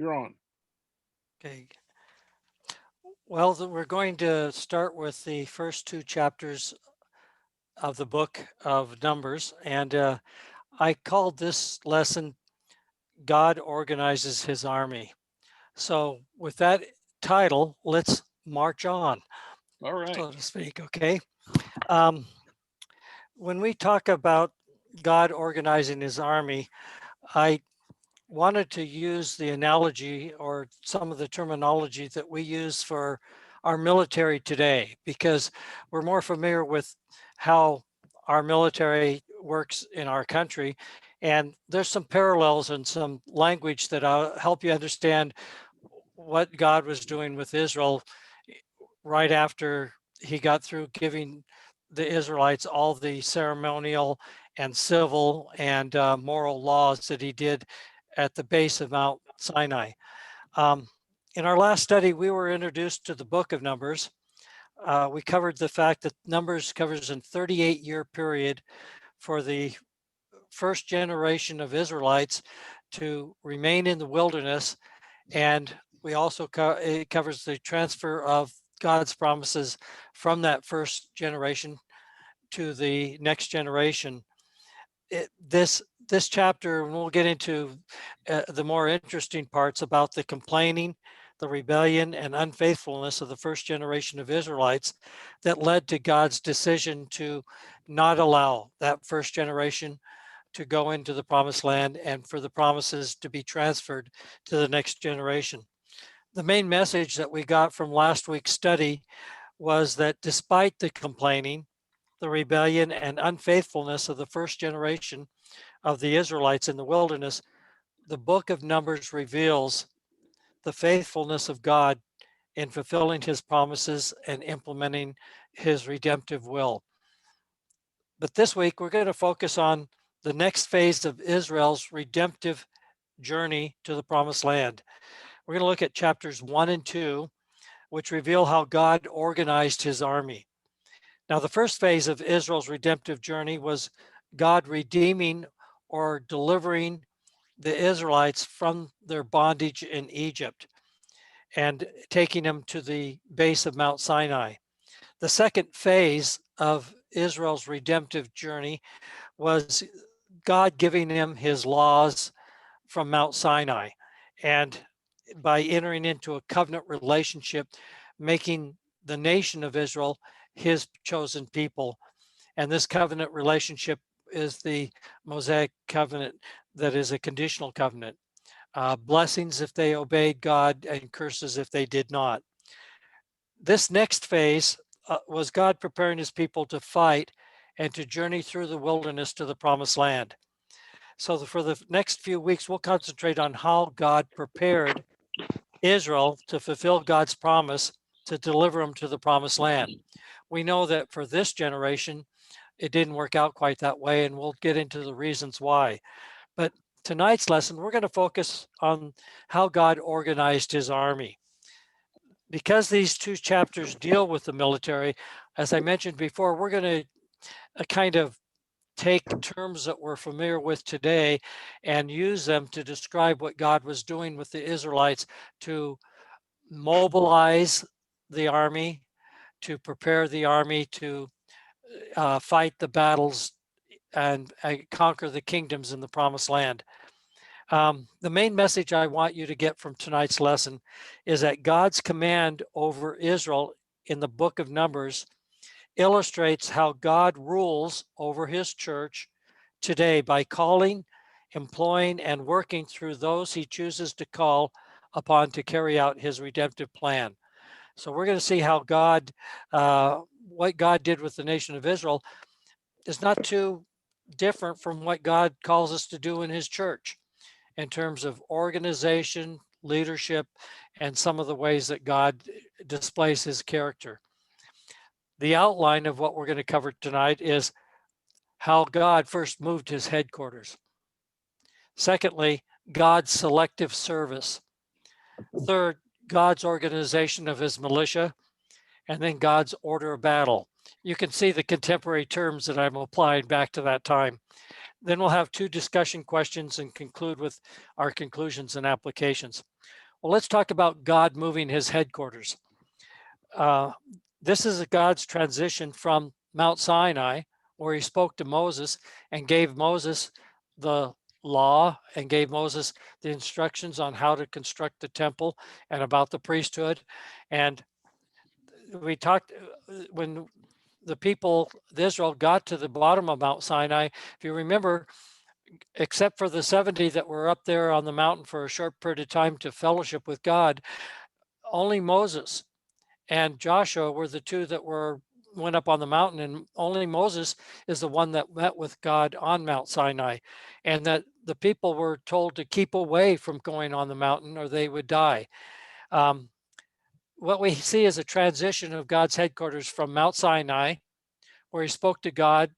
You're on. Okay. Well, we're going to start with the first two chapters of the book of Numbers. And I called this lesson, God Organizes His Army. So with that title, let's march on, All right. so to speak, okay? Um, when we talk about God organizing His army, I wanted to use the analogy or some of the terminology that we use for our military today, because we're more familiar with how our military works in our country. And there's some parallels and some language that will help you understand what God was doing with Israel right after he got through giving the Israelites all the ceremonial and civil and moral laws that he did at the base of Mount Sinai. Um, in our last study, we were introduced to the book of Numbers. We covered the fact that Numbers covers a 38-year period for the first generation of Israelites to remain in the wilderness. And we also it covers the transfer of God's promises from that first generation to the next generation. This chapter, and we'll get into the more interesting parts about the complaining, the rebellion, and unfaithfulness of the first generation of Israelites that led to God's decision to not allow that first generation to go into the promised land and for the promises to be transferred to the next generation. The main message that we got from last week's study was that despite the complaining, the rebellion, and unfaithfulness of the first generation of the Israelites in the wilderness, the book of Numbers reveals the faithfulness of God in fulfilling his promises and implementing his redemptive will. But this week, we're going to focus on the next phase of Israel's redemptive journey to the promised land. We're going to look at chapters 1 and 2, which reveal how God organized his army. Now, the first phase of Israel's redemptive journey was God redeeming or delivering the Israelites from their bondage in Egypt and taking them to the base of Mount Sinai. The second phase of Israel's redemptive journey was God giving him his laws from Mount Sinai, and by entering into a covenant relationship, making the nation of Israel his chosen people. And this covenant relationship is the Mosaic covenant, that is a conditional covenant. Blessings if they obeyed God, and curses if they did not. This next phase was God preparing his people to fight and to journey through the wilderness to the promised land. So for the next few weeks, we'll concentrate on how God prepared Israel to fulfill God's promise to deliver them to the promised land. We know that for this generation, it didn't work out quite that way, and we'll get into the reasons why. But tonight's lesson, we're going to focus on how God organized his army. Because these two chapters deal with the military, as I mentioned before, we're going to kind of take terms that we're familiar with today and use them to describe what God was doing with the Israelites to mobilize the army, to prepare the army to fight the battles and conquer the kingdoms in the promised land. The main message I want you to get from tonight's lesson is that God's command over Israel in the book of Numbers illustrates how God rules over his church today by calling, employing, and working through those he chooses to call upon to carry out his redemptive plan. So we're going to see how God, what God did with the nation of Israel is not too different from what God calls us to do in his church in terms of organization, leadership, and some of the ways that God displays his character. The outline of what we're going to cover tonight is how God first moved his headquarters. Secondly, God's selective service. Third, God's organization of his militia. And then God's order of battle. You can see the contemporary terms that I'm applying back to that time. Then we'll have two discussion questions and conclude with our conclusions and applications. Well, let's talk about God moving his headquarters. This is God's transition from Mount Sinai, where he spoke to Moses and gave Moses the law and gave Moses the instructions on how to construct the temple and about the priesthood. And we talked when the people of Israel got to the bottom of Mount Sinai, if you remember, except for the 70 that were up there on the mountain for a short period of time to fellowship with God, only Moses and Joshua were the two that went up on the mountain, and only Moses is the one that met with God on Mount Sinai, and that the people were told to keep away from going on the mountain or they would die. What we see is a transition of God's headquarters from Mount Sinai, where he spoke to God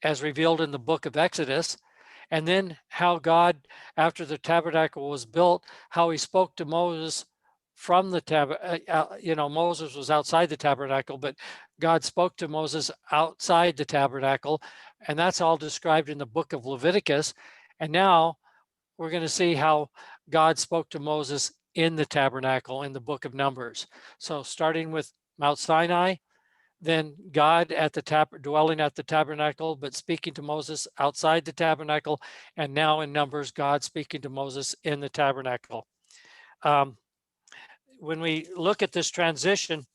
as revealed in the book of Exodus, and then how God, after the tabernacle was built, how he spoke to Moses from the tabernacle. Moses was outside the tabernacle, but God spoke to Moses outside the tabernacle, and that's all described in the book of Leviticus. And now we're going to see how God spoke to Moses in the tabernacle in the book of Numbers. So starting with Mount Sinai, then God at the dwelling at the tabernacle, but speaking to Moses outside the tabernacle, and now in Numbers, God speaking to Moses in the tabernacle. When we look at this transition,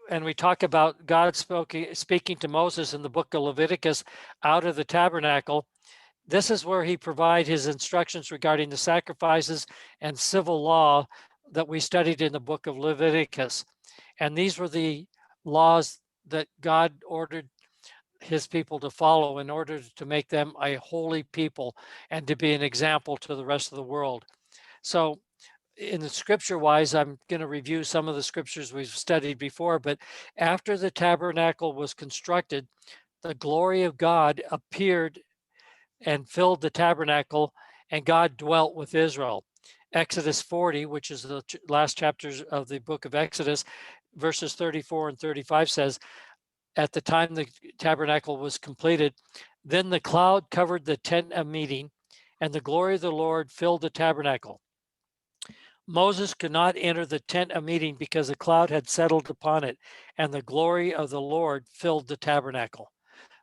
and we talk about God speaking to Moses in the book of Leviticus out of the tabernacle, this is where he provides his instructions regarding the sacrifices and civil law that we studied in the book of Leviticus. And these were the laws that God ordered his people to follow in order to make them a holy people and to be an example to the rest of the world. So in the scripture wise, I'm going to review some of the scriptures we've studied before, but after the tabernacle was constructed, the glory of God appeared and filled the tabernacle, and God dwelt with Israel. Exodus 40, which is the last chapters of the book of Exodus, verses 34 and 35 says, at the time the tabernacle was completed, then the cloud covered the tent of meeting, and the glory of the Lord filled the tabernacle. Moses could not enter the tent of meeting because the cloud had settled upon it, and the glory of the Lord filled the tabernacle.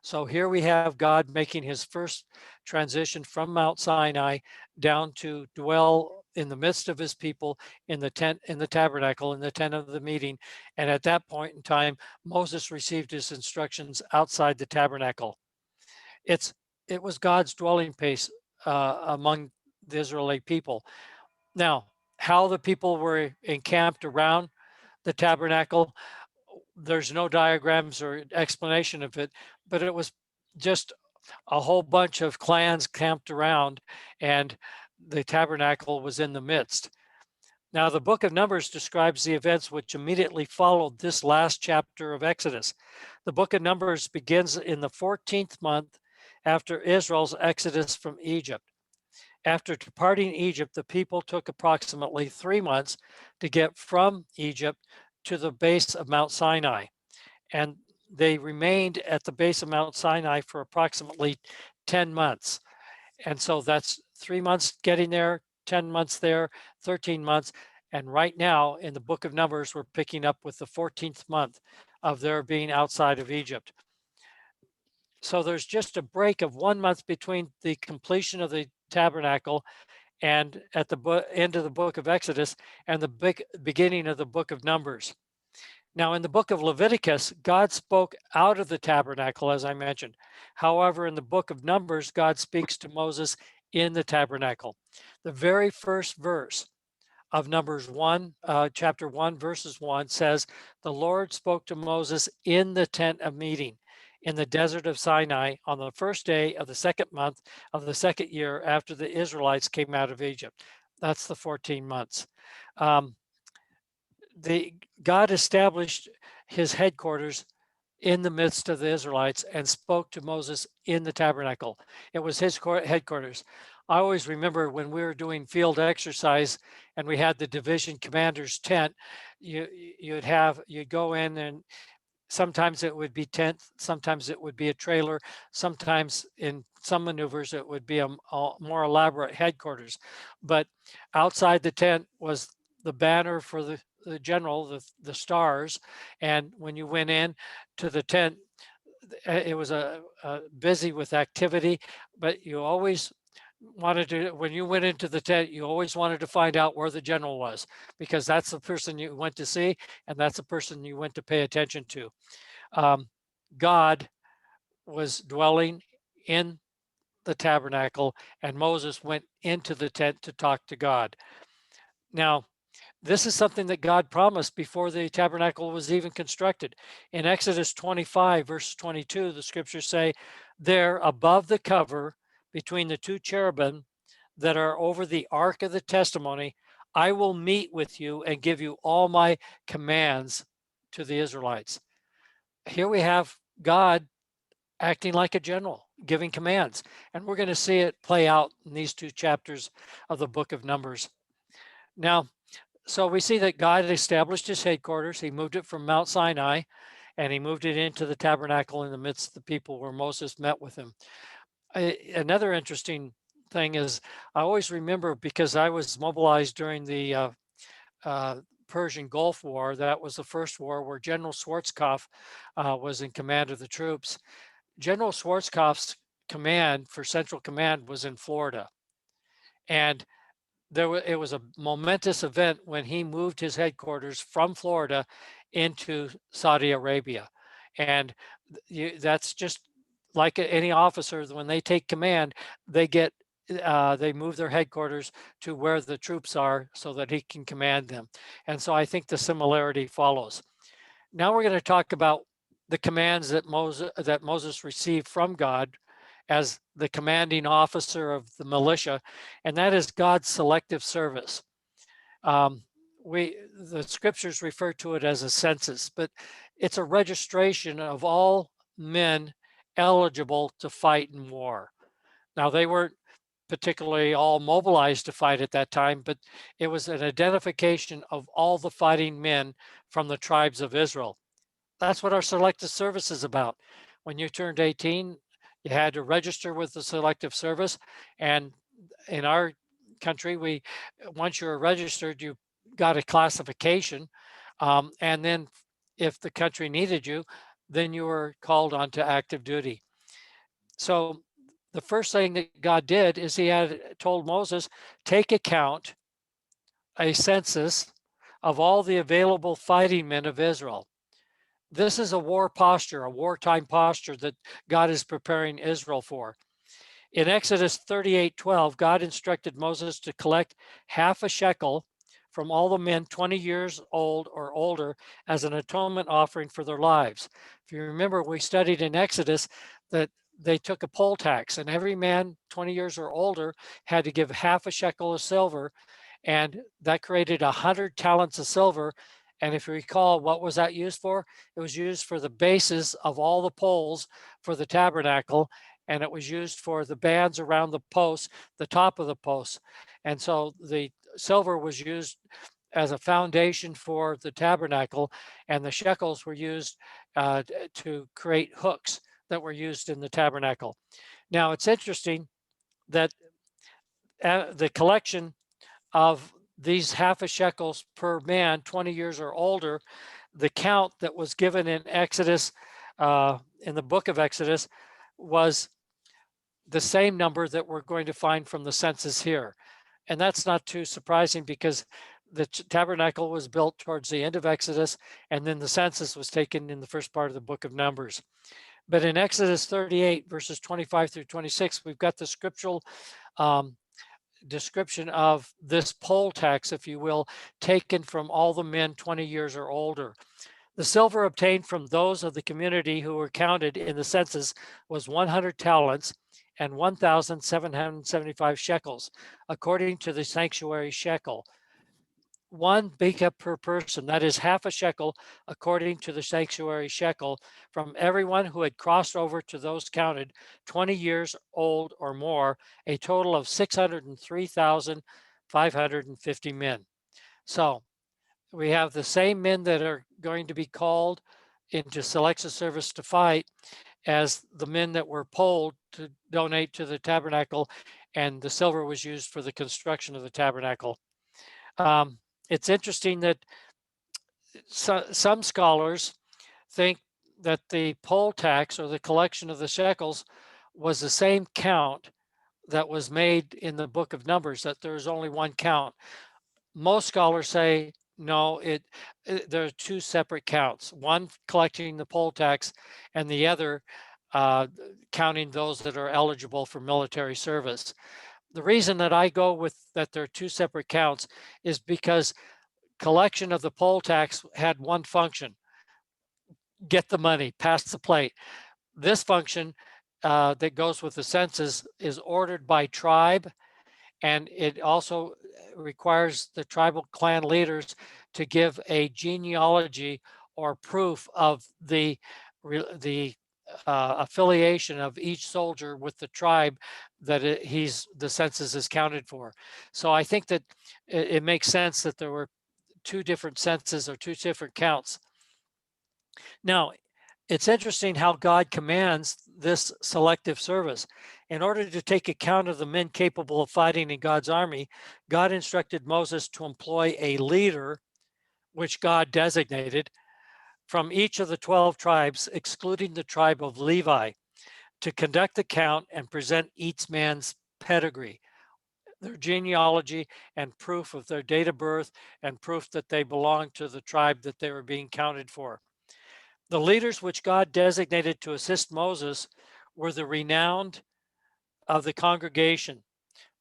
So here we have God making his first transition from Mount Sinai down to dwell in the midst of his people in the tent, in the tabernacle, in the tent of the meeting. And at that point in time, Moses received his instructions outside the tabernacle. It was God's dwelling place among the Israelite people. Now, how the people were encamped around the tabernacle, there's no diagrams or explanation of it, but it was just a whole bunch of clans camped around, and the tabernacle was in the midst. Now, the book of Numbers describes the events which immediately followed this last chapter of Exodus. The book of Numbers begins in the 14th month after Israel's exodus from Egypt. After departing Egypt, the people took approximately 3 months to get from Egypt to the base of Mount Sinai. And they remained at the base of Mount Sinai for approximately 10 months. And so that's 3 months getting there, 10 months there, 13 months. And right now in the book of Numbers, we're picking up with the 14th month of their being outside of Egypt. So there's just a break of 1 month between the completion of the tabernacle and at the end of the book of Exodus and the beginning of the book of Numbers. Now, in the book of Leviticus, God spoke out of the tabernacle, as I mentioned. However, in the book of Numbers, God speaks to Moses in the tabernacle. The very first verse of Numbers 1, chapter 1, verses 1 says, the Lord spoke to Moses in the tent of meeting in the desert of Sinai on the first day of the second month of the second year after the Israelites came out of Egypt. That's the 14 months. God established his headquarters in the midst of the Israelites and spoke to Moses in the tabernacle. It was his headquarters. I always remember when we were doing field exercise and we had the division commander's tent, you'd go in and Sometimes it would be tent, sometimes it would be a trailer, sometimes in some maneuvers it would be a more elaborate headquarters. But outside the tent was the banner for the general, the stars. And when you went in to the tent, it was a busy with activity, but you always wanted to, when you went into the tent, you always wanted to find out where the general was, because that's the person you went to see, and that's the person you went to pay attention to. God was dwelling in the tabernacle, and Moses went into the tent to talk to God. Now, this is something that God promised before the tabernacle was even constructed. In Exodus 25, verse 22, the scriptures say, there above the cover between the two cherubim that are over the ark of the testimony, I will meet with you and give you all my commands to the Israelites. Here we have God acting like a general, giving commands. And we're going to see it play out in these two chapters of the book of Numbers. Now, so we see that God established his headquarters. He moved it from Mount Sinai, and he moved it into the tabernacle in the midst of the people where Moses met with him. Another interesting thing is, I always remember, because I was mobilized during the Persian Gulf War. That was the first war where General Schwarzkopf was in command of the troops. General Schwarzkopf's command for Central Command was in Florida. And it was a momentous event when he moved his headquarters from Florida into Saudi Arabia. And that's just like any officer, when they take command, they move their headquarters to where the troops are so that he can command them. And so I think the similarity follows. Now we're going to talk about the commands that Moses received from God as the commanding officer of the militia, and that is God's selective service. The scriptures refer to it as a census, but it's a registration of all men eligible to fight in war. Now, they weren't particularly all mobilized to fight at that time, but it was an identification of all the fighting men from the tribes of Israel. That's what our selective service is about. When you turned 18, you had to register with the selective service. And in our country, once you were registered, you got a classification. And then if the country needed you, then you were called onto active duty. So the first thing that God did is he had told Moses, take account, a census of all the available fighting men of Israel. This is a war posture, a wartime posture that God is preparing Israel for. In Exodus 38:12, God instructed Moses to collect half a shekel from all the men 20 years old or older as an atonement offering for their lives. If you remember, we studied in Exodus that they took a poll tax, and every man 20 years or older had to give half a shekel of silver, and that created 100 talents of silver. And if you recall, what was that used for? It was used for the bases of all the poles for the tabernacle, and it was used for the bands around the posts, the top of the posts. And so the silver was used as a foundation for the tabernacle, and the shekels were used to create hooks that were used in the tabernacle. Now, it's interesting that the collection of these half a shekels per man, 20 years or older, the count that was given in Exodus, in the book of Exodus, was the same number that we're going to find from the census here. And that's not too surprising, because the tabernacle was built towards the end of Exodus, and then the census was taken in the first part of the book of Numbers. But in Exodus 38, verses 25 through 26, we've got the scriptural description of this poll tax, if you will, taken from all the men 20 years or older. The silver obtained from those of the community who were counted in the census was 100 talents and 1,775 shekels, according to the sanctuary shekel. One beka per person, that is half a shekel, according to the sanctuary shekel, from everyone who had crossed over to those counted 20 years old or more, a total of 603,550 men. So we have the same men that are going to be called into selection service to fight as the men that were polled to donate to the tabernacle, and the silver was used for the construction of the tabernacle. It's interesting that some scholars think that the poll tax or the collection of the shekels was the same count that was made in the book of Numbers, that there's only one count. Most scholars say no, there are two separate counts, one collecting the poll tax and the other counting those that are eligible for military service. The reason that I go with that there are two separate counts is because collection of the poll tax had one function: get the money, pass the plate. This function that goes with the census is ordered by tribe, and it also requires the tribal clan leaders to give a genealogy or proof of the affiliation of each soldier with the tribe that the census is counted for. So I think that it makes sense that there were two different censuses or two different counts. Now, it's interesting how God commands this selective service. In order to take account of the men capable of fighting in God's army, God instructed Moses to employ a leader, which God designated, from each of the 12 tribes, excluding the tribe of Levi, to conduct the count and present each man's pedigree, their genealogy, and proof of their date of birth, and proof that they belonged to the tribe that they were being counted for. The leaders which God designated to assist Moses were the renowned of the congregation.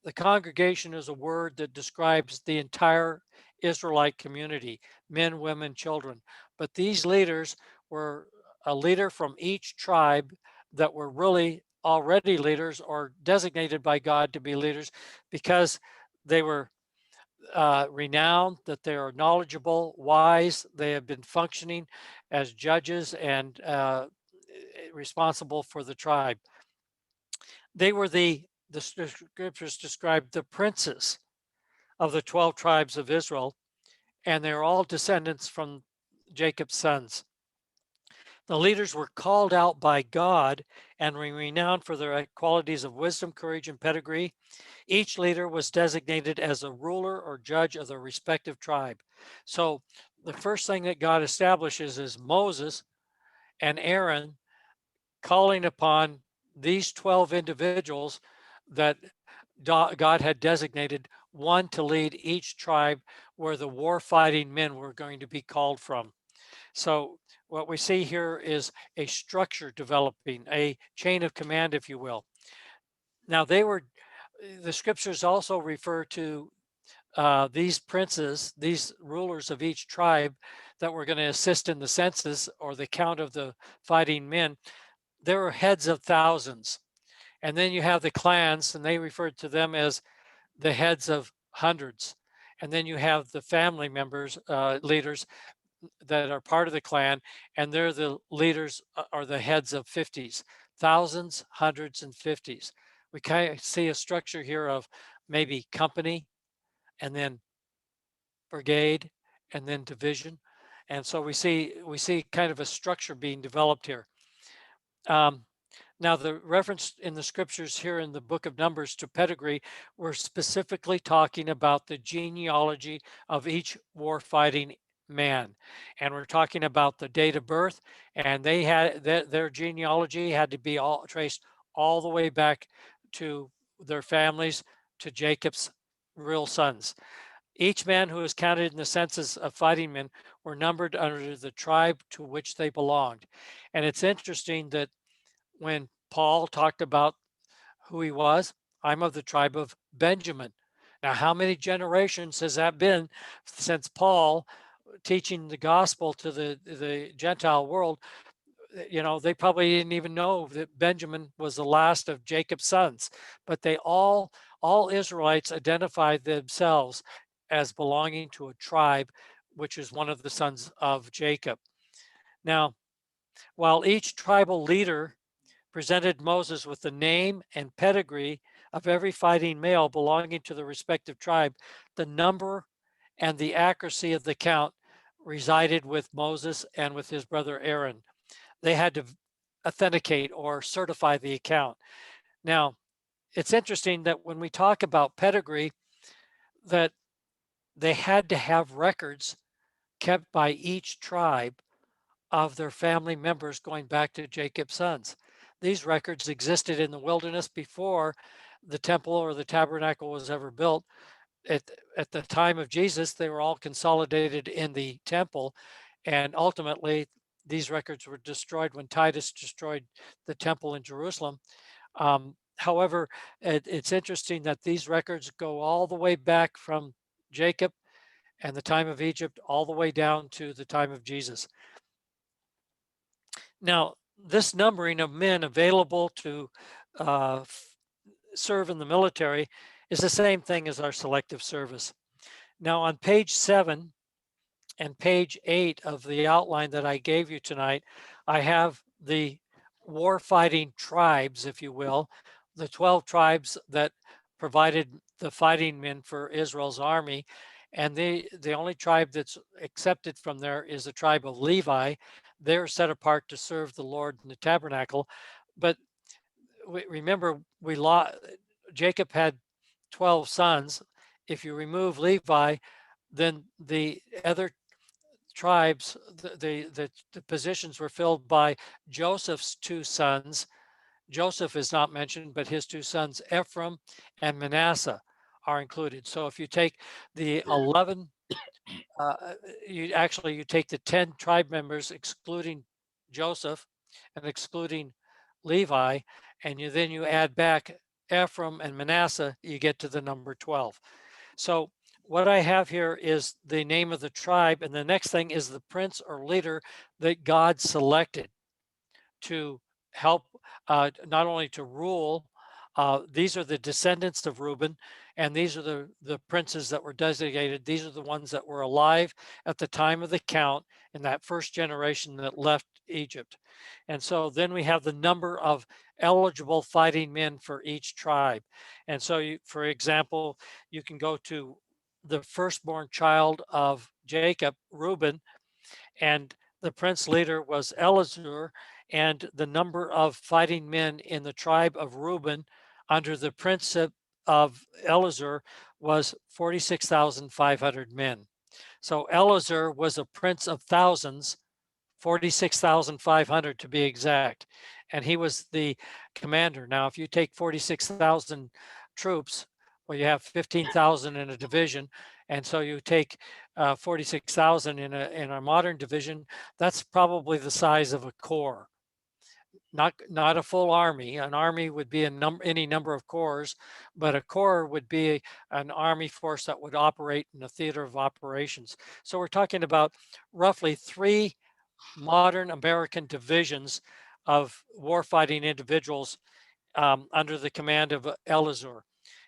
The congregation is a word that describes the entire Israelite community, men, women, children. But these leaders were a leader from each tribe that were really already leaders or designated by God to be leaders because they were renowned, that they are knowledgeable, wise. They have been functioning as judges and responsible for the tribe. They were the scriptures describe the princes of the 12 tribes of Israel, and they're all descendants from Jacob's sons. The leaders were called out by God and were renowned for their qualities of wisdom, courage, and pedigree. Each leader was designated as a ruler or judge of their respective tribe. So the first thing that God establishes is Moses and Aaron calling upon these 12 individuals that God had designated, one to lead each tribe where the war fighting men were going to be called from. So what we see here is a structure developing, a chain of command, if you will. Now the scriptures also refer to these princes, these rulers of each tribe that were going to assist in the census or the count of the fighting men. There were heads of thousands. And then you have the clans, and they referred to them as the heads of hundreds. And then you have the family members, leaders that are part of the clan, and they're the leaders or the heads of 50s, thousands, hundreds, and 50s. We kind of see a structure here of maybe company and then brigade and then division. And so we see kind of a structure being developed here. Now, the reference in the scriptures here in the book of Numbers to pedigree, we're specifically talking about the genealogy of each war fighting man. And we're talking about the date of birth, and they had their genealogy had to be all traced all the way back to their families, to Jacob's real sons. Each man who was counted in the census of fighting men were numbered under the tribe to which they belonged. And it's interesting that when Paul talked about who he was, I'm of the tribe of Benjamin. Now, how many generations has that been since Paul teaching the gospel to the Gentile world? You know, they probably didn't even know that Benjamin was the last of Jacob's sons, but they all Israelites identified themselves as belonging to a tribe, which is one of the sons of Jacob. Now, while each tribal leader presented Moses with the name and pedigree of every fighting male belonging to the respective tribe, the number and the accuracy of the count resided with Moses and with his brother Aaron. They had to authenticate or certify the account. Now, it's interesting that when we talk about pedigree, that they had to have records kept by each tribe of their family members going back to Jacob's sons. These records existed in the wilderness before the temple or the tabernacle was ever built. At the time of Jesus, they were all consolidated in the temple, and ultimately these records were destroyed when Titus destroyed the temple in Jerusalem. However, it's interesting that these records go all the way back from Jacob and the time of Egypt all the way down to the time of Jesus. Now, this numbering of men available to serve in the military is the same thing as our selective service. Now, on page 7 and page 8 of the outline that I gave you tonight, I have the war-fighting tribes, if you will, the 12 tribes that provided the fighting men for Israel's army. And the only tribe that's accepted from there is the tribe of Levi. They're set apart to serve the Lord in the tabernacle. But remember, Jacob had 12 sons. If you remove Levi, then the other tribes, the positions were filled by Joseph's two sons. Joseph is not mentioned, but his two sons, Ephraim and Manasseh, are included. So if you take the 11, you take the 10 tribe members, excluding Joseph and excluding Levi, and then you add back Ephraim and Manasseh, you get to the number 12. So what I have here is the name of the tribe, and the next thing is the prince or leader that God selected to help, not only to rule. These are the descendants of Reuben, and these are the princes that were designated. These are the ones that were alive at the time of the count in that first generation that left Egypt. And so then we have the number of eligible fighting men for each tribe. And so, for example, you can go to the firstborn child of Jacob, Reuben, and the prince leader was Elizur, and the number of fighting men in the tribe of Reuben under the prince of Elizur was 46,500 men. So Elizur was a prince of thousands, 46,500 to be exact, and he was the commander. Now, if you take 46,000 troops, well, you have 15,000 in a division, and so you take 46,000 in a modern division. That's probably the size of a corps, not a full army. An army would be any number of corps, but a corps would be an army force that would operate in a theater of operations. So we're talking about roughly 3 modern American divisions of warfighting individuals under the command of Elizur.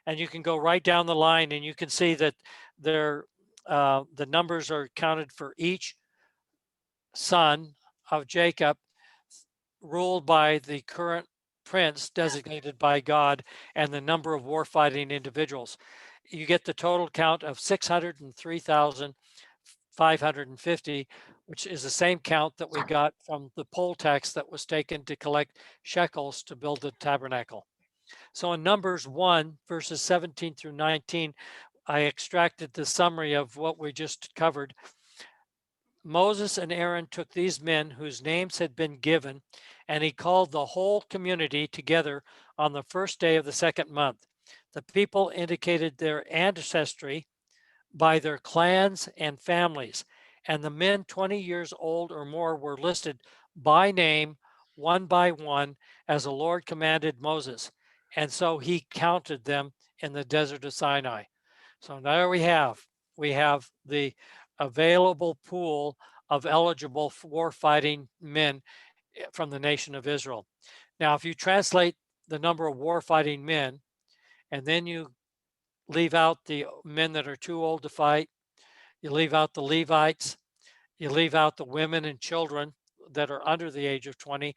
And you can go right down the line and you can see that the numbers are counted for each son of Jacob, ruled by the current prince designated by God, and the number of warfighting individuals. You get the total count of 603,550, which is the same count that we got from the poll tax that was taken to collect shekels to build the tabernacle. So in Numbers 1, verses 17 through 19, I extracted the summary of what we just covered. Moses and Aaron took these men whose names had been given, and he called the whole community together on the first day of the second month. The people indicated their ancestry by their clans and families, and the men 20 years old or more were listed by name, one by one, as the Lord commanded Moses. And so he counted them in the desert of Sinai. So there we have the available pool of eligible war-fighting men from the nation of Israel. Now, if you translate the number of war-fighting men, and then you leave out the men that are too old to fight, you leave out the Levites, you leave out the women and children that are under the age of 20,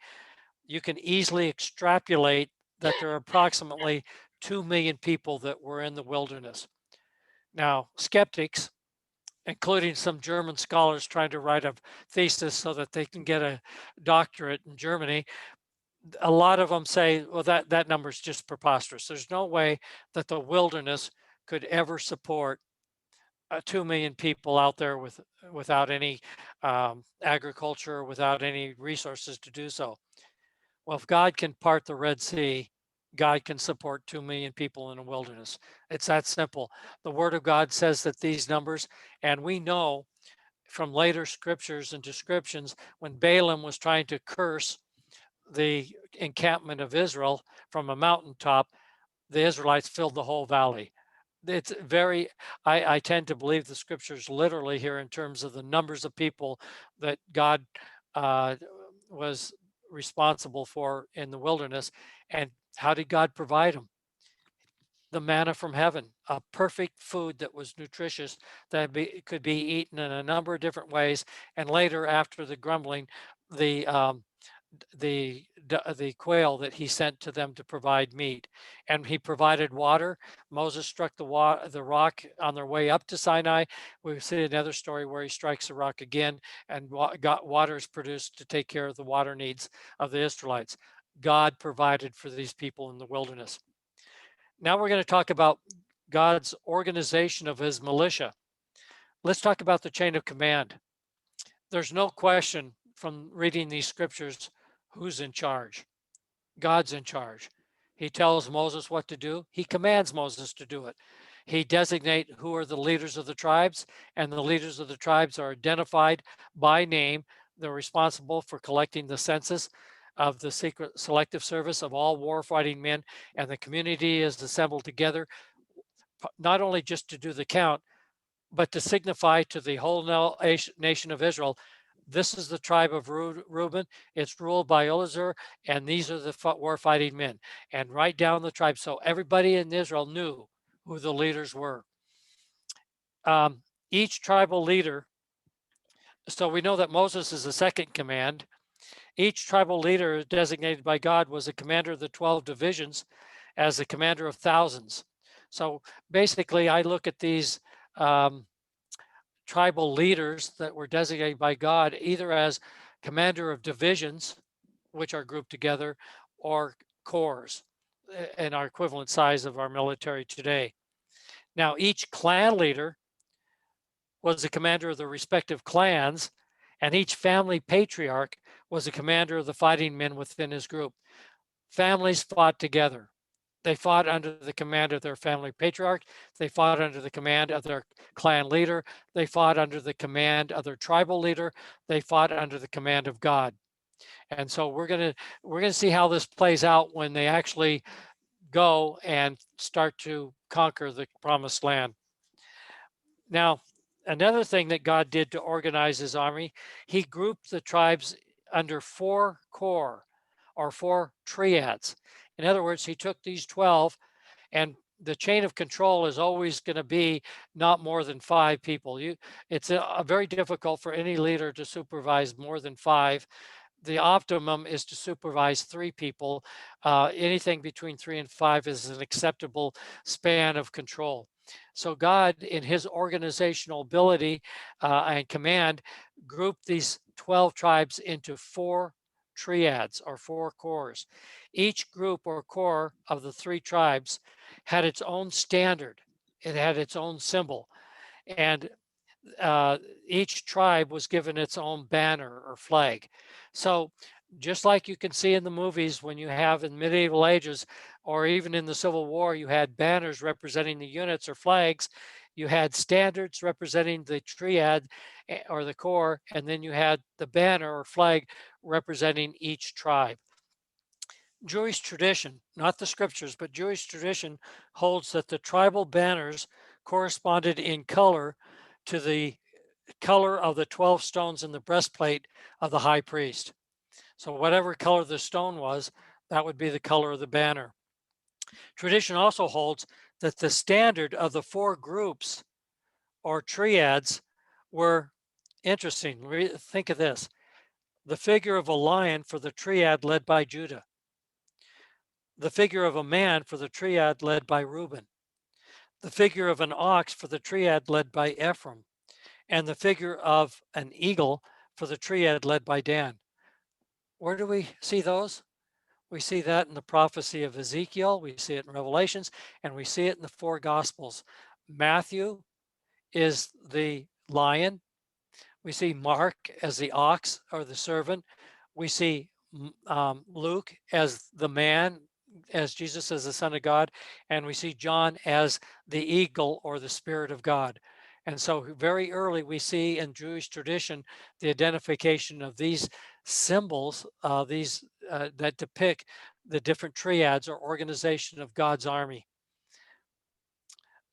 you can easily extrapolate that there are approximately 2 million people that were in the wilderness. Now, skeptics including some German scholars trying to write a thesis so that they can get a doctorate in Germany. A lot of them say, well, that number is just preposterous. There's no way that the wilderness could ever support 2 million people out there without any agriculture, without any resources to do so. Well, if God can part the Red Sea, God can support 2 million people in a wilderness. It's that simple. The Word of God says that these numbers, and we know from later scriptures and descriptions when Balaam was trying to curse the encampment of Israel from a mountaintop, the Israelites filled the whole valley. It's very, I tend to believe the scriptures literally here in terms of the numbers of people that God was responsible for in the wilderness. And how did God provide them? The manna from heaven, a perfect food that was nutritious, that could be eaten in a number of different ways. And later, after the grumbling, the the quail that he sent to them to provide meat, and he provided water. Moses struck the rock on their way up to Sinai. We see another story where he strikes the rock again, and got water is produced to take care of the water needs of the Israelites. God provided for these people in the wilderness. Now we're going to talk about God's organization of his militia. Let's talk about the chain of command. There's no question from reading these scriptures who's in charge. God's in charge. He tells Moses what to do. He commands Moses to do it. He designates who are the leaders of the tribes, and the leaders of the tribes are identified by name. They're responsible for collecting the census of the secret selective service of all warfighting men, and the community is assembled together, not only just to do the count, but to signify to the whole nation of Israel, this is the tribe of Reuben. It's ruled by Elazar, and these are the war-fighting men. And write down the tribe, so everybody in Israel knew who the leaders were. Each tribal leader, so we know that Moses is the second command. Each tribal leader designated by God was a commander of the 12 divisions as the commander of thousands. So basically, I look at these tribal leaders that were designated by God either as commander of divisions, which are grouped together, or corps in our equivalent size of our military today. Now, each clan leader was the commander of the respective clans, and each family patriarch was the commander of the fighting men within his group. Families fought together. They fought under the command of their family patriarch. They fought under the command of their clan leader. They fought under the command of their tribal leader. They fought under the command of God. And so we're gonna see how this plays out when they actually go and start to conquer the promised land. Now, another thing that God did to organize his army, he grouped the tribes under 4 corps or 4 triads. In other words, he took these 12, and the chain of control is always going to be not more than 5 people. It's very difficult for any leader to supervise more than 5. The optimum is to supervise 3 people. Anything between 3 and 5 is an acceptable span of control. So God, in his organizational ability and command, grouped these 12 tribes into 4 triads or 4 corps. Each group or corps of the 3 tribes had its own standard. It had its own symbol. And each tribe was given its own banner or flag. So just like you can see in the movies when you have in medieval ages or even in the Civil War, you had banners representing the units or flags, you had standards representing the triad or the corps, and then you had the banner or flag representing each tribe. Jewish tradition, not the scriptures, but Jewish tradition holds that the tribal banners corresponded in color to the color of the 12 stones in the breastplate of the high priest. So whatever color the stone was, that would be the color of the banner. Tradition also holds that the standard of the 4 groups or triads were interesting. Think of this. The figure of a lion for the triad led by Judah. The figure of a man for the triad led by Reuben. The figure of an ox for the triad led by Ephraim. and the figure of an eagle for the triad led by Dan. Where do we see those? We see that in the prophecy of Ezekiel, we see it in Revelations, and we see it in the four Gospels. Matthew is the lion. We see Mark as the ox or the servant. We see Luke as the man, as Jesus as the Son of God, and we see John as the eagle or the Spirit of God. And so very early we see in Jewish tradition the identification of these symbols, that depict the different triads or organization of God's army.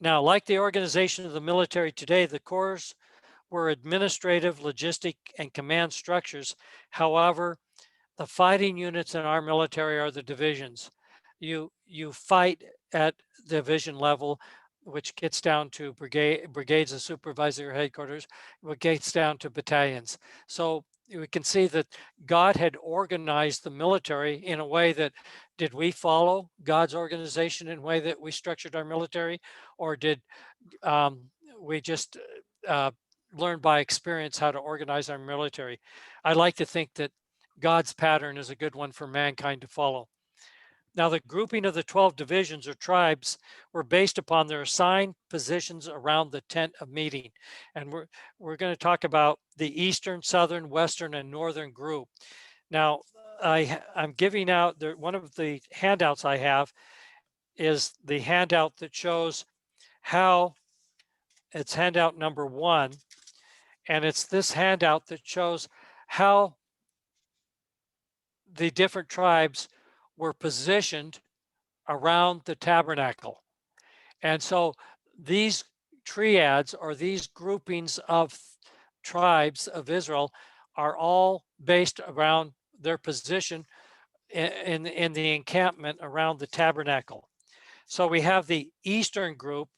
Now, like the organization of the military today, the corps were administrative, logistic, and command structures. However, the fighting units in our military are the divisions. You fight at division level, which gets down to brigades and supervisory headquarters, which gets down to battalions. So we can see that God had organized the military in a way that, did we follow God's organization in a way that we structured our military, or did we just learn by experience how to organize our military? I like to think that God's pattern is a good one for mankind to follow. Now, the grouping of the 12 divisions or tribes were based upon their assigned positions around the tent of meeting. And we're going to talk about the Eastern, Southern, Western, and Northern group. Now, I'm giving out, one of the handouts I have is the handout that shows how, it's handout number 1, and it's this handout that shows how the different tribes were positioned around the tabernacle. And so these triads, or these groupings of tribes of Israel, are all based around their position in the encampment around the tabernacle. So we have the Eastern group,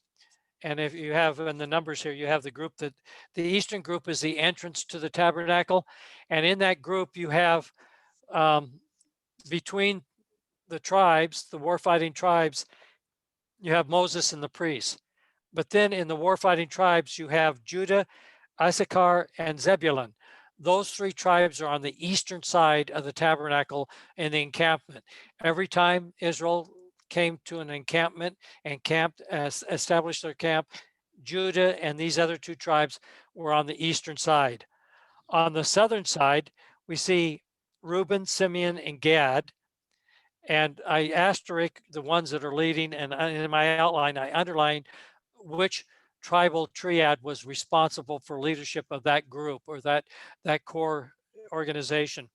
and if you have in the numbers here, you have the group that the Eastern group is the entrance to the tabernacle. And in that group, you have between the tribes, the warfighting tribes, you have Moses and the priests. But then in the warfighting tribes, you have Judah, Issachar, and Zebulun. Those three tribes are on the eastern side of the tabernacle in the encampment. Every time Israel came to an encampment and established their camp, Judah and these other two tribes were on the eastern side. On the southern side, we see Reuben, Simeon, and Gad. And I asterisk the ones that are leading, and in my outline, I underlined which tribal triad was responsible for leadership of that group, or that core organization.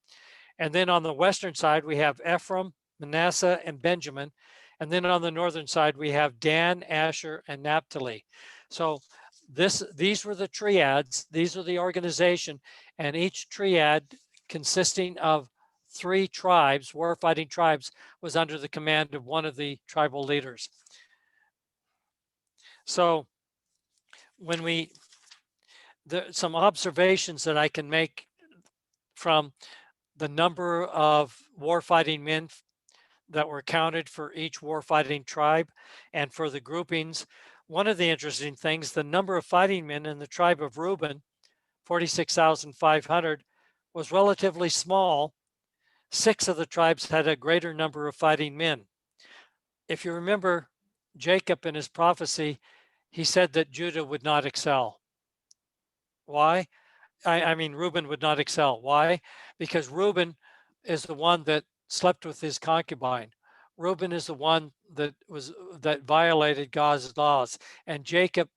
And then on the western side, we have Ephraim, Manasseh, and Benjamin. And then on the northern side, we have Dan, Asher, and Naphtali. So these were the triads, these are the organization, and each triad consisting of 3 tribes, warfighting tribes, was under the command of one of the tribal leaders. So when some observations that I can make from the number of warfighting men that were counted for each warfighting tribe and for the groupings. One of the interesting things, the number of fighting men in the tribe of Reuben, 46,500, was relatively small. 6 of the tribes had a greater number of fighting men. If you remember Jacob in his prophecy, he said that Judah would not excel. Why? I mean, Reuben would not excel. Why? Because Reuben is the one that slept with his concubine. Reuben is the one that violated God's laws. And Jacob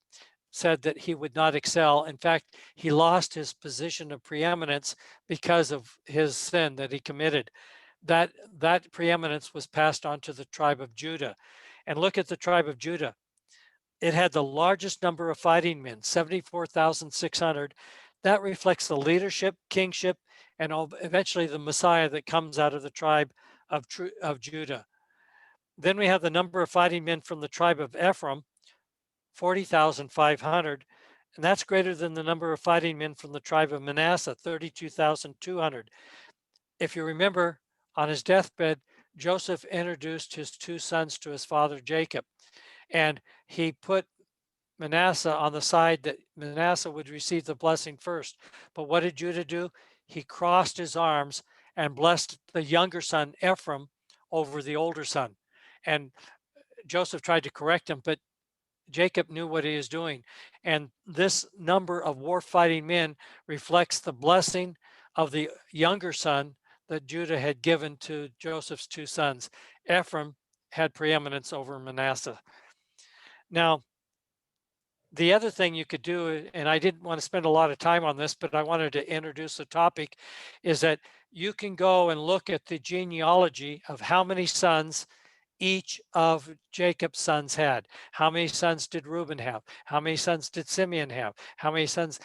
said that he would not excel. In fact, he lost his position of preeminence because of his sin that he committed. That preeminence was passed on to the tribe of Judah. And look at the tribe of Judah. It had the largest number of fighting men, 74,600. That reflects the leadership, kingship, and eventually the Messiah that comes out of the tribe of Judah. Then we have the number of fighting men from the tribe of Ephraim, 40,500, and that's greater than the number of fighting men from the tribe of Manasseh, 32,200. If you remember, on his deathbed, Joseph introduced his 2 sons to his father Jacob, and he put Manasseh on the side that Manasseh would receive the blessing first. But what did Judah do? He crossed his arms and blessed the younger son, Ephraim, over the older son. And Joseph tried to correct him, but Jacob knew what he was doing. And this number of war fighting men reflects the blessing of the younger son that Judah had given to Joseph's two sons. Ephraim had preeminence over Manasseh. Now, the other thing you could do, and I didn't want to spend a lot of time on this, but I wanted to introduce the topic, is that you can go and look at the genealogy of how many sons each of Jacob's sons had. How many sons did Reuben have? How many sons did Simeon have? How many sons?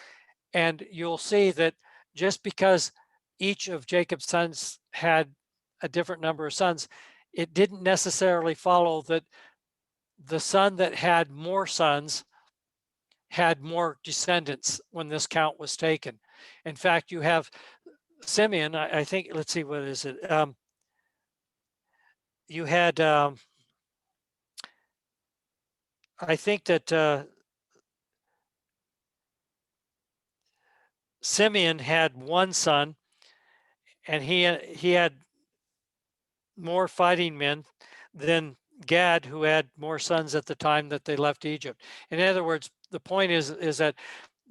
And you'll see that just because each of Jacob's sons had a different number of sons, it didn't necessarily follow that the son that had more sons had more descendants when this count was taken. In fact, you have Simeon, I think, let's see, what is it? You had, I think that Simeon had one son, and he had more fighting men than Gad, who had more sons at the time that they left Egypt. In other words, the point is that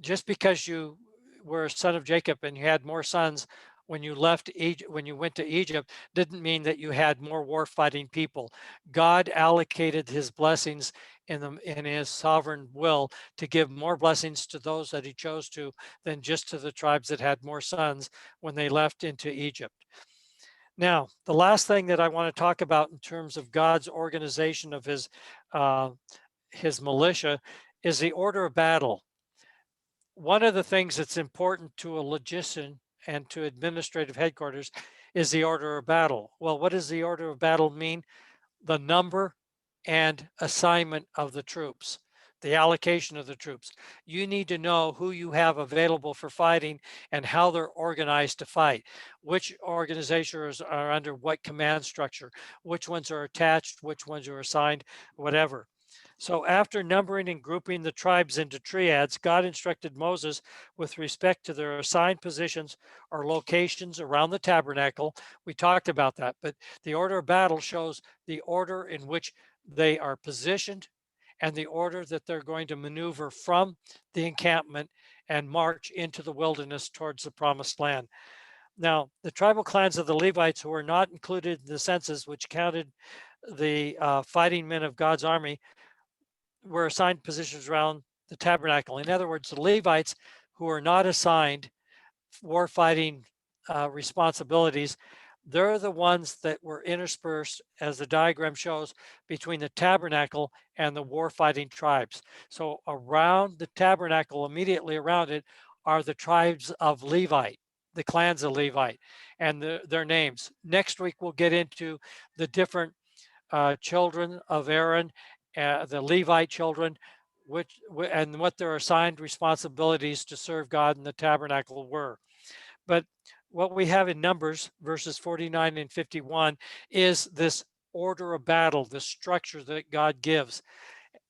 just because you were a son of Jacob and you had more sons when you left Egypt, when you went to Egypt, didn't mean that you had more war fighting people. God allocated his blessings in his sovereign will to give more blessings to those that he chose to than just to the tribes that had more sons when they left into Egypt. Now, the last thing that I want to talk about in terms of God's organization of his militia is the order of battle. One of the things that's important to a logician and to administrative headquarters is the order of battle. Well, what does the order of battle mean? The number and assignment of the troops, the allocation of the troops. You need to know who you have available for fighting and how they're organized to fight. Which organizations are under what command structure, which ones are attached, which ones are assigned, whatever. So after numbering and grouping the tribes into triads, God instructed Moses with respect to their assigned positions or locations around the tabernacle. We talked about that, but the order of battle shows the order in which they are positioned and the order that they're going to maneuver from the encampment and march into the wilderness towards the promised land. Now, the tribal clans of the Levites who were not included in the census, which counted the fighting men of God's army, were assigned positions around the tabernacle. In other words, the Levites who are not assigned war fighting responsibilities, they're the ones that were interspersed, as the diagram shows, between the tabernacle and the war fighting tribes. So around the tabernacle, immediately around it, are the tribes of Levite, the clans of Levite, and their names. Next week, we'll get into the different children of Aaron, the Levite children, and what their assigned responsibilities to serve God in the tabernacle were. But what we have in Numbers verses 49 and 51 is this order of battle, the structure that God gives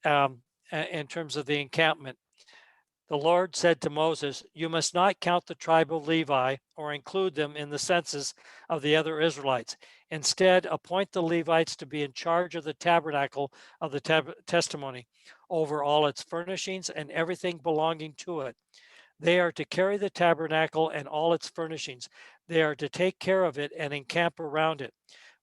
in terms of the encampment. The Lord said to Moses, "You must not count the tribe of Levi or include them in the census of the other Israelites. Instead, appoint the Levites to be in charge of the tabernacle of the testimony, over all its furnishings and everything belonging to it. They are to carry the tabernacle and all its furnishings. They are to take care of it and encamp around it.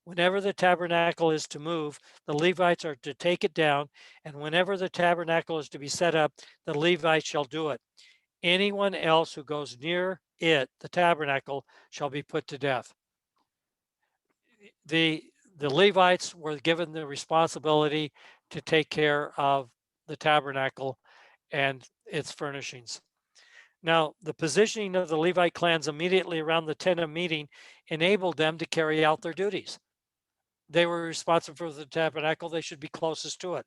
Whenever the tabernacle is to move, the Levites are to take it down, and whenever the tabernacle is to be set up, the Levites shall do it. Anyone else who goes near it, the tabernacle, shall be put to death." The Levites were given the responsibility to take care of the tabernacle and its furnishings. Now, the positioning of the Levite clans immediately around the tent of meeting enabled them to carry out their duties. They were responsible for the tabernacle. They should be closest to it.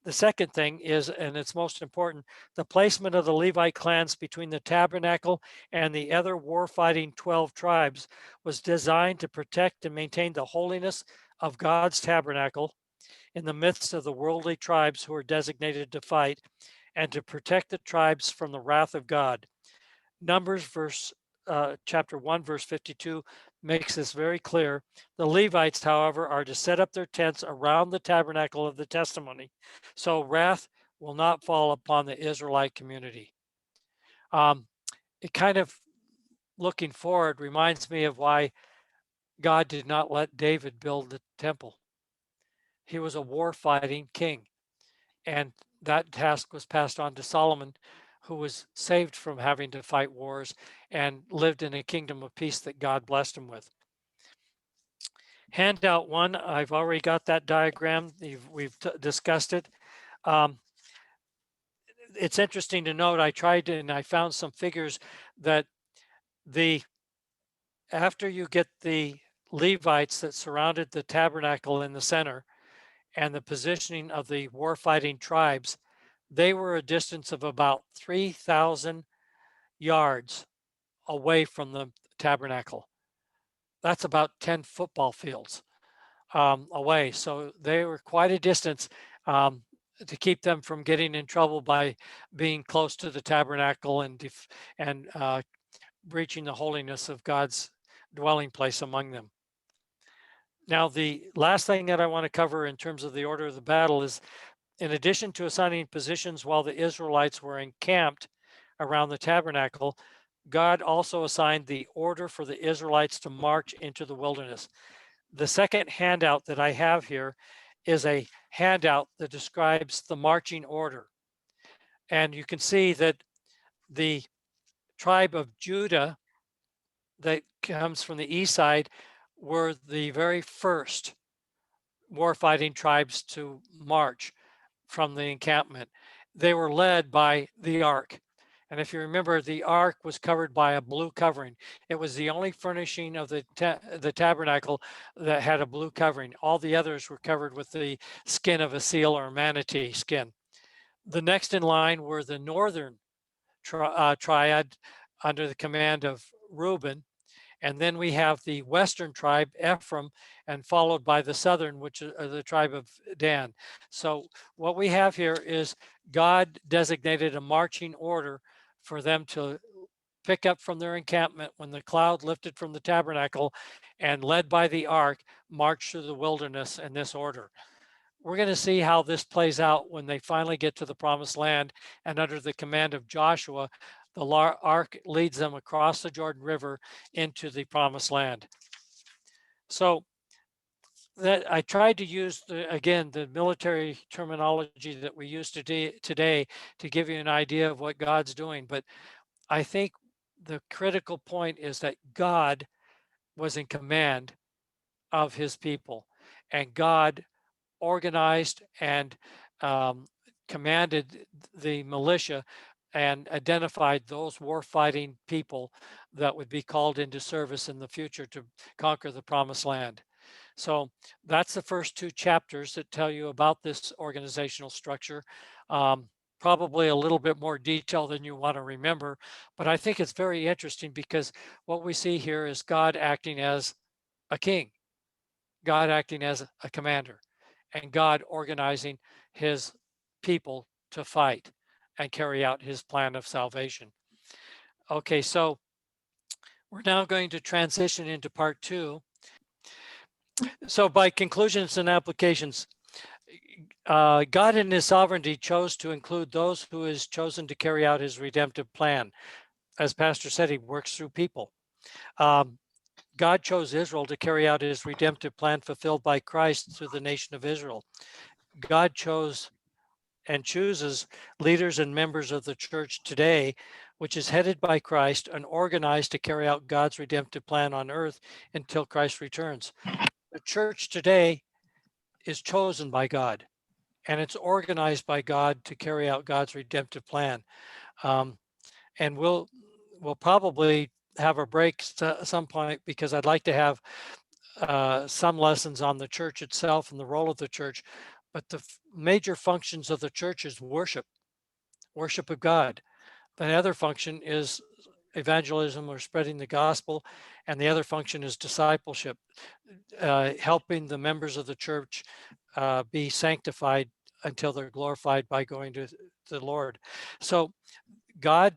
The second thing is, and it's most important, the placement of the Levite clans between the tabernacle and the other war-fighting 12 tribes was designed to protect and maintain the holiness of God's tabernacle in the midst of the worldly tribes who are designated to fight and to protect the tribes from the wrath of God. Numbers chapter 1, verse 52 makes this very clear. The Levites, however, are to set up their tents around the tabernacle of the testimony, so wrath will not fall upon the Israelite community. It kind of, looking forward, reminds me of why God did not let David build the temple. He was a war-fighting king, and that task was passed on to Solomon, who was saved from having to fight wars and lived in a kingdom of peace that God blessed him with. Handout 1, I've already got that diagram. We've discussed it. It's interesting to note, I tried to, and I found some figures that after you get the Levites that surrounded the tabernacle in the center and the positioning of the war-fighting tribes, they were a distance of about 3,000 yards away from the tabernacle. That's about 10 football fields away. So they were quite a distance to keep them from getting in trouble by being close to the tabernacle and breaching the holiness of God's dwelling place among them. Now, the last thing that I want to cover in terms of the order of the battle is, in addition to assigning positions while the Israelites were encamped around the tabernacle, God also assigned the order for the Israelites to march into the wilderness. The second handout that I have here is a handout that describes the marching order. And you can see that the tribe of Judah that comes from the east side were the very first war-fighting tribes to march from the encampment. They were led by the ark. And if you remember, the ark was covered by a blue covering. It was the only furnishing of the tabernacle that had a blue covering. All the others were covered with the skin of a seal or a manatee skin. The next in line were the northern triad under the command of Reuben. And then we have the western tribe, Ephraim, and followed by the southern, which are the tribe of Dan. So what we have here is God designated a marching order for them to pick up from their encampment when the cloud lifted from the tabernacle and, led by the ark, march through the wilderness in this order. We're going to see how this plays out when they finally get to the promised land, and under the command of Joshua, the ark leads them across the Jordan River into the promised land. So that I tried to use, again, the military terminology that we use today to give you an idea of what God's doing. But I think the critical point is that God was in command of his people, and God organized and commanded the militia and identified those war-fighting people that would be called into service in the future to conquer the promised land. So that's the first two chapters that tell you about this organizational structure. Probably a little bit more detail than you want to remember, but I think it's very interesting because what we see here is God acting as a king, God acting as a commander, and God organizing his people to fight and carry out his plan of salvation. Okay, so we're now going to transition into part 2. So by conclusions and applications, God in his sovereignty chose to include those who is chosen to carry out his redemptive plan. As Pastor said, he works through people. God chose Israel to carry out his redemptive plan fulfilled by Christ through the nation of Israel. God chose and chooses leaders and members of the church today, which is headed by Christ and organized to carry out God's redemptive plan on earth until Christ returns. The church today is chosen by God, and it's organized by God to carry out God's redemptive plan. And we'll probably have a break at some point because I'd like to have some lessons on the church itself and the role of the church. But the major functions of the church is worship of God. The other function is evangelism or spreading the gospel, and the other function is discipleship, helping the members of the church be sanctified until they're glorified by going to the Lord. So God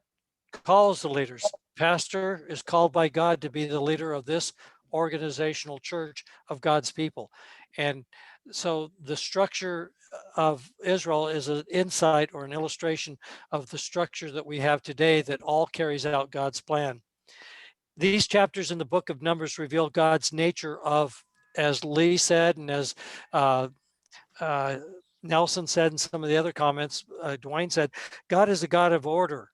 calls the leaders. Pastor is called by God to be the leader of this organizational church of God's people. And so the structure of Israel is an insight or an illustration of the structure that we have today that all carries out God's plan. These chapters in the book of Numbers reveal God's nature of, as Lee said, and as Nelson said, and some of the other comments, Dwayne said, God is a God of order.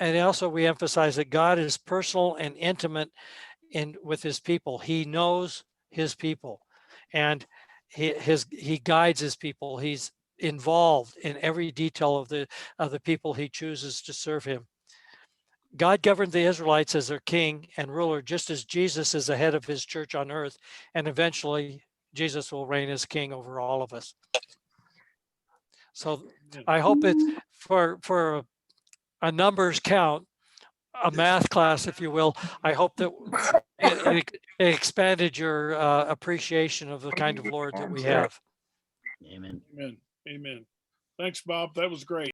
And also we emphasize that God is personal and intimate with his people. He knows his people, and he guides his people. He's involved in every detail of the people he chooses to serve him. God governed the Israelites as their king and ruler, just as Jesus is the head of his church on earth, and eventually Jesus will reign as king over all of us. So I hope it's for a numbers count, a math class, if you will. I hope that it expanded your appreciation of the kind of Lord that we have. Amen. Amen. Amen. Thanks, Bob. That was great.